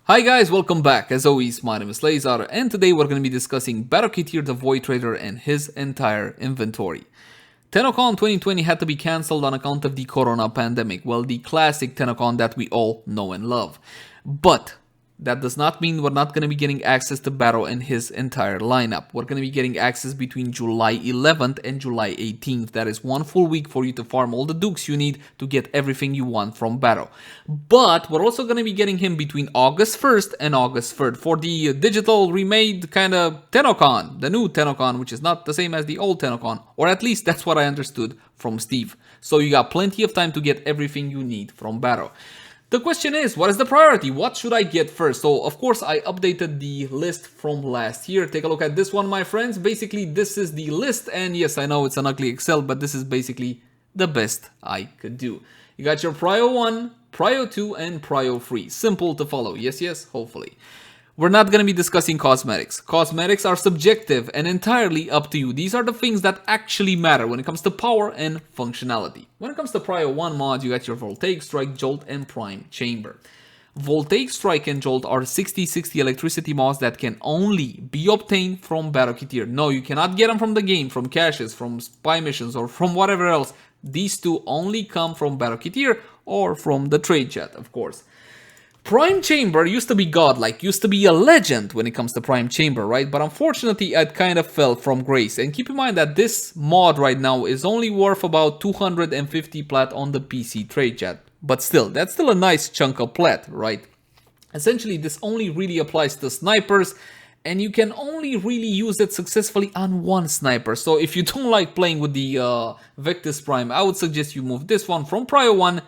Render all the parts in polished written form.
Hi guys, welcome back. As always, my name is Leyzar, and today we're going to be discussing Baro the Void Trader and his entire inventory. TennoCon 2020 had to be cancelled on account of the corona pandemic, well, the classic TennoCon that we all know and love. But that does not mean we're not going to be getting access to Baro and his entire lineup. We're going to be getting access between July 11th and July 18th. That is one full week for you to farm all the dukes you need to get everything you want from Baro. But we're also going to be getting him between August 1st and August 3rd for the digital remade kind of TennoCon, the new TennoCon, which is not the same as the old TennoCon, or at least that's what I understood from Steve. So you got plenty of time to get everything you need from Baro. The question is, what is the priority? What should I get first? So, of course, I updated the list from last year. Take a look at this one, my friends. Basically, this is the list. And yes, I know it's an ugly Excel, but this is basically the best I could do. You got your Prio 1, Prio 2, and Prio 3. Simple to follow. Yes, yes, hopefully. We're not going to be discussing cosmetics. Cosmetics are subjective and entirely up to you. These are the things that actually matter when it comes to power and functionality. When it comes to Prio 1 mods, you got your Voltaic Strike, Jolt, and Prime Chamber. Voltaic Strike and Jolt are 60-60 electricity mods that can only be obtained from Baro Kitir. No, you cannot get them from the game, from caches, from spy missions, or from whatever else. These two only come from Baro Kitir or from the trade chat, of course. Prime Chamber used to be godlike, used to be a legend when it comes to Prime Chamber, right? But unfortunately, it kind of fell from grace. And keep in mind that this mod right now is only worth about 250 plat on the PC trade chat. But still, that's still a nice chunk of plat, right? Essentially, this only really applies to snipers, and you can only really use it successfully on one sniper. So if you don't like playing with the Vectis Prime, I would suggest you move this one from Prio 1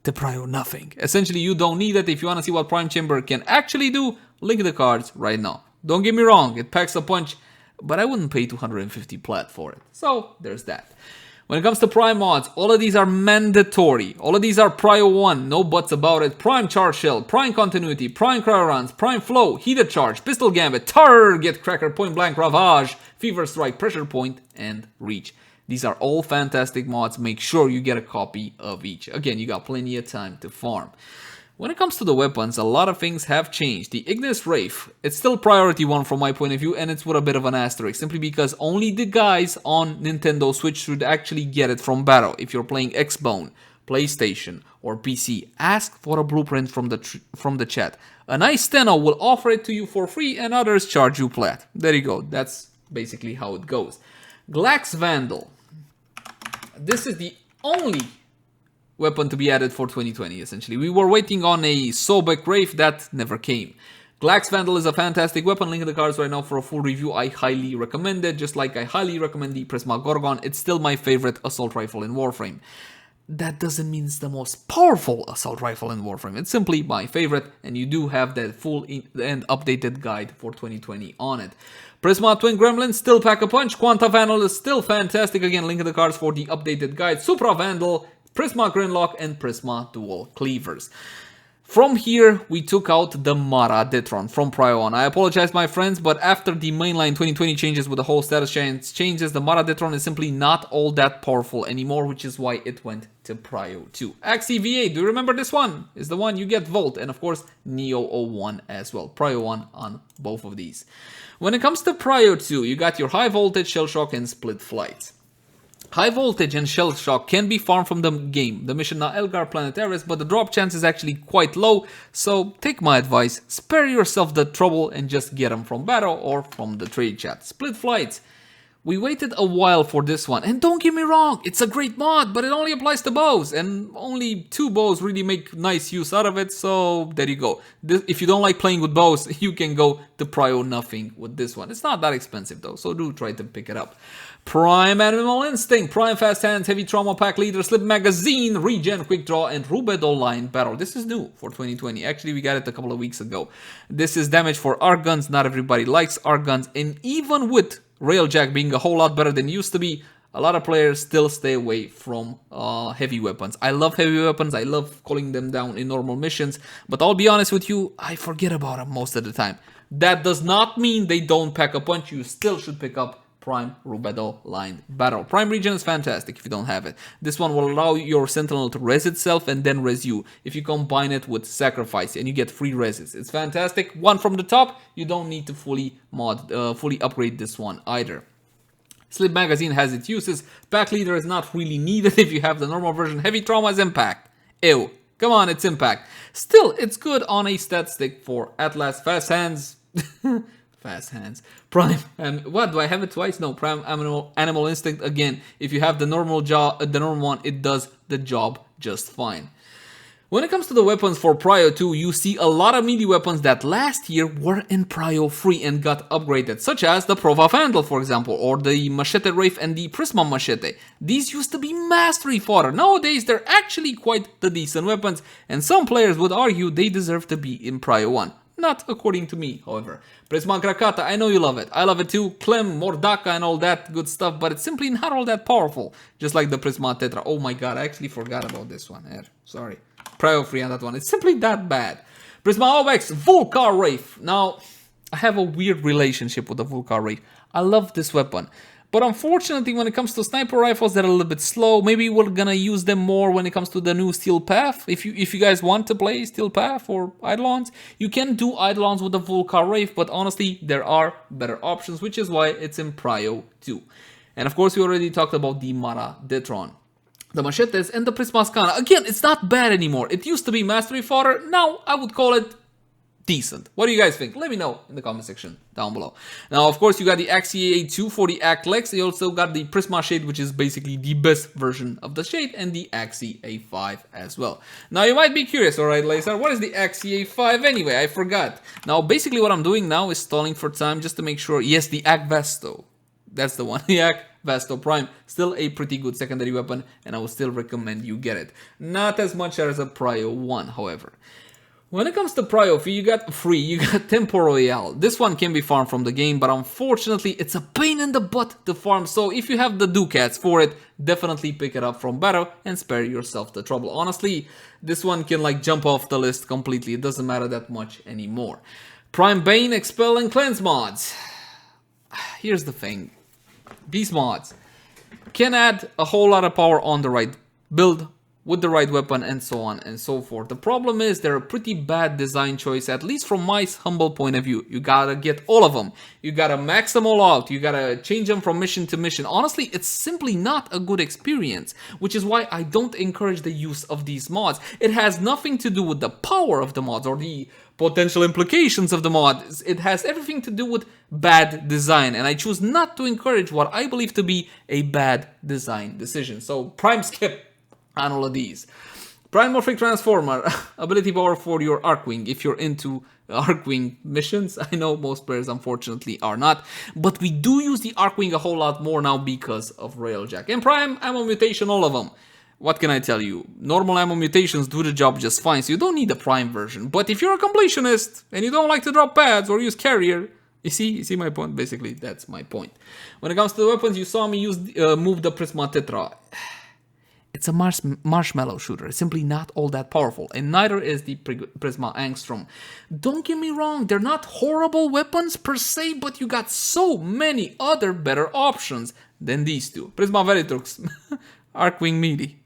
to Prio nothing. Essentially, you don't need it. If you want to see what Prime Chamber can actually do, link the cards right now. Don't get me wrong, it packs a punch, but I wouldn't pay 250 plat for it. So, there's that. When it comes to Prime mods, all of these are mandatory. All of these are Prio 1, no buts about it. Prime Charge Shell, Prime Continuity, Prime Cryoruns, Prime Flow, Heated Charge, Pistol Gambit, Target Cracker, Point Blank Ravage, Fever Strike, Pressure Point, and Reach. These are all fantastic mods. Make sure you get a copy of each. Again, you got plenty of time to farm. When it comes to the weapons, a lot of things have changed. The Ignis Wraith, it's still priority 1 from my point of view, and it's with a bit of an asterisk, simply because only the guys on Nintendo Switch should actually get it from Baro. If you're playing Xbone, PlayStation, or PC, ask for a blueprint from the chat. A nice Tenno will offer it to you for free, and others charge you plat. There you go. That's basically how it goes. Glax Vandal. This is the only weapon to be added for 2020, essentially. We were waiting on a Sobek Wraith that never came. Glax Vandal is a fantastic weapon. Link in the cards right now for a full review. I highly recommend it, just like I highly recommend the Prisma Gorgon. It's still my favorite assault rifle in Warframe. That doesn't mean it's the most powerful assault rifle in Warframe. It's simply my favorite, and you do have that full and updated guide for 2020 on it. Prisma Twin Gremlin still pack a punch. Quanta Vandal is still fantastic. Again, link in the cards for the updated guide. Supra Vandal, Prisma Grinlock, and Prisma Dual Cleavers. From here, we took out the Mara Detron from Prio 1. I apologize, my friends, but after the mainline 2020 changes with the whole status changes, the Mara Detron is simply not all that powerful anymore, which is why it went to Prio 2. Axie V8, do you remember this one? Is the one you get Volt, and of course, Neo 01 as well. Prio 1 on both of these. When it comes to Prio 2, you got your High Voltage, Shell Shock, and Split Flights. High Voltage and Shell Shock can be farmed from the game, the mission now Elgar Planetaris, but the drop chance is actually quite low, so take my advice, spare yourself the trouble and just get them from Baro or from the trade chat. Split Flights. We waited a while for this one, and don't get me wrong, it's a great mod, but it only applies to bows, and only 2 bows really make nice use out of it, so there you go. If you don't like playing with bows, you can go to Prio nothing with this one. It's not that expensive though, so do try to pick it up. Prime Animal Instinct, Prime Fast Hands, Heavy Trauma Pack Leader, Slip Magazine, Regen Quick Draw, and Rubed Online Battle. This is new for 2020. Actually, we got it a couple of weeks ago. This is damage for arc guns. Not everybody likes arc guns, and even with Railjack being a whole lot better than it used to be, a lot of players still stay away from heavy weapons. I love heavy weapons. I love calling them down in normal missions, but I'll be honest with you, I forget about them most of the time. That does not mean they don't pack a punch. You still should pick up Prime Rubedo lined Baro. Prime Regen is fantastic if you don't have it. This one will allow your Sentinel to res itself and then res you if you combine it with Sacrifice, and you get free reses. It's fantastic. One from the top, you don't need to fully upgrade this one either. Slip Magazine has its uses. Pack Leader is not really needed if you have the normal version. Heavy Trauma is Impact. Ew. Come on, it's Impact. Still, it's good on a stat stick for Atlas. Fast Hands. Fast Hands. Prime. What, do I have it twice? No, Prime Animal Instinct. Again, if you have the normal one, it does the job just fine. When it comes to the weapons for Prio 2, you see a lot of melee weapons that last year were in Prio 3 and got upgraded, such as the Prova Vandal, for example, or the Machete Wraith and the Prisma Machete. These used to be mastery fodder. Nowadays, they're actually quite the decent weapons, and some players would argue they deserve to be in Prio 1. Not according to me, however. Prisma Krakata, I know you love it. I love it too. Clem, Mordaka and all that good stuff, but it's simply not all that powerful. Just like the Prisma Tetra. Oh my god, I actually forgot about this one. Sorry. Prio 3 on that one. It's simply that bad. Prisma OX, Vulcar Wraith. Now, I have a weird relationship with the Vulcar Wraith. I love this weapon. But unfortunately, when it comes to sniper rifles, they're a little bit slow. Maybe we're gonna use them more when it comes to the new Steel Path. If you guys want to play Steel Path or Eidolons, you can do Eidolons with the Vulcar Wraith, but honestly, there are better options, which is why it's in Prio 2. And of course, we already talked about the Mara Detron. The Machetes and the Prisma Scana. Again, it's not bad anymore. It used to be mastery fodder. Now, I would call it decent. What do you guys think? Let me know in the comment section down below. Now, of course, you got the Axie A2 for the Actlex. You also got the Prisma Shade, which is basically the best version of the Shade, and the Axie A5 as well. Now, you might be curious, alright, Leyzar, what is the Axie A5 anyway? I forgot. Now, basically what I'm doing now is stalling for time just to make sure. Yes, the Agvasto. That's the one. The Agvasto Prime. Still a pretty good secondary weapon, and I would still recommend you get it. Not as much as a Prio 1, however. When it comes to Prio 3, you got Tempo Royale. This one can be farmed from the game, but unfortunately, it's a pain in the butt to farm. So if you have the Ducats for it, definitely pick it up from Baro and spare yourself the trouble. Honestly, this one can like jump off the list completely. It doesn't matter that much anymore. Prime Bane, Expel, and Cleanse mods. Here's the thing. These mods can add a whole lot of power on the right build, with the right weapon, and so on and so forth. The problem is they're a pretty bad design choice, at least from my humble point of view. You gotta get all of them. You gotta max them all out. You gotta change them from mission to mission. Honestly, it's simply not a good experience, which is why I don't encourage the use of these mods. It has nothing to do with the power of the mods or the potential implications of the mods. It has everything to do with bad design, and I choose not to encourage what I believe to be a bad design decision. So prime skip on all of these. Primorphic Transformer, ability power for your Arcwing if you're into Arcwing missions. I know most players unfortunately are not, but we do use the Arcwing a whole lot more now because of Railjack. And Prime Ammo Mutation, all of them. What can I tell you? Normal ammo mutations do the job just fine, so you don't need the Prime version. But if you're a completionist and you don't like to drop pads or use carrier, you see my point? Basically, that's my point. When it comes to the weapons, you saw me move the Prisma Tetra. It's a marshmallow shooter. It's simply not all that powerful, and neither is the Prisma Angstrom. Don't get me wrong, they're not horrible weapons per se, but you got so many other better options than these two. Prisma Veritrux, Arcwing melee.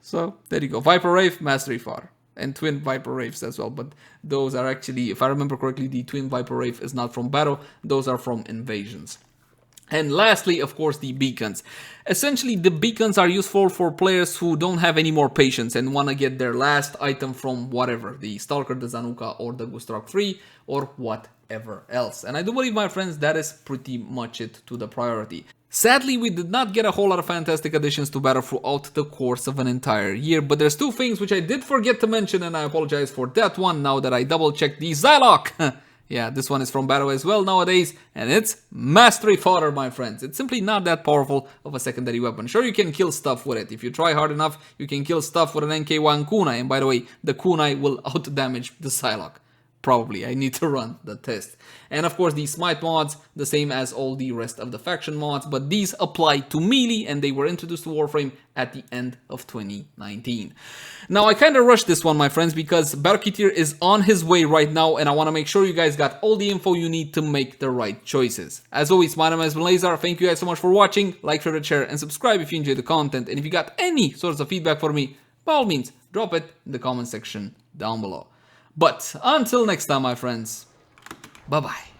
So, there you go. Viper Wraith, Mastery Fodder. And Twin Viper Wraiths as well, but those are actually, if I remember correctly, the Twin Viper Wraith is not from Battle, those are from Invasions. And lastly, of course, the beacons. Essentially, the beacons are useful for players who don't have any more patience and want to get their last item from whatever, the Stalker, the Zanuka, or the Gustrok 3, or whatever else. And I do believe, my friends, that is pretty much it to the priority. Sadly, we did not get a whole lot of fantastic additions to Battle throughout the course of an entire year, but there's two things which I did forget to mention, and I apologize for that one now that I double-checked the Zylok. Yeah, this one is from Baro as well nowadays, and it's Mastery Fodder, my friends. It's simply not that powerful of a secondary weapon. Sure, you can kill stuff with it. If you try hard enough, you can kill stuff with an NK1 Kunai, and by the way, the Kunai will out-damage the Psylocke. Probably, I need to run the test. And of course, these smite mods, the same as all the rest of the faction mods, but these apply to melee, and they were introduced to Warframe at the end of 2019. Now, I kind of rushed this one, my friends, because Baro is on his way right now, and I want to make sure you guys got all the info you need to make the right choices. As always, my name has been Leyzar. Thank you guys so much for watching. Like, favorite, share, and subscribe if you enjoyed the content. And if you got any sorts of feedback for me, by all means, drop it in the comment section down below. But until next time, my friends, bye-bye.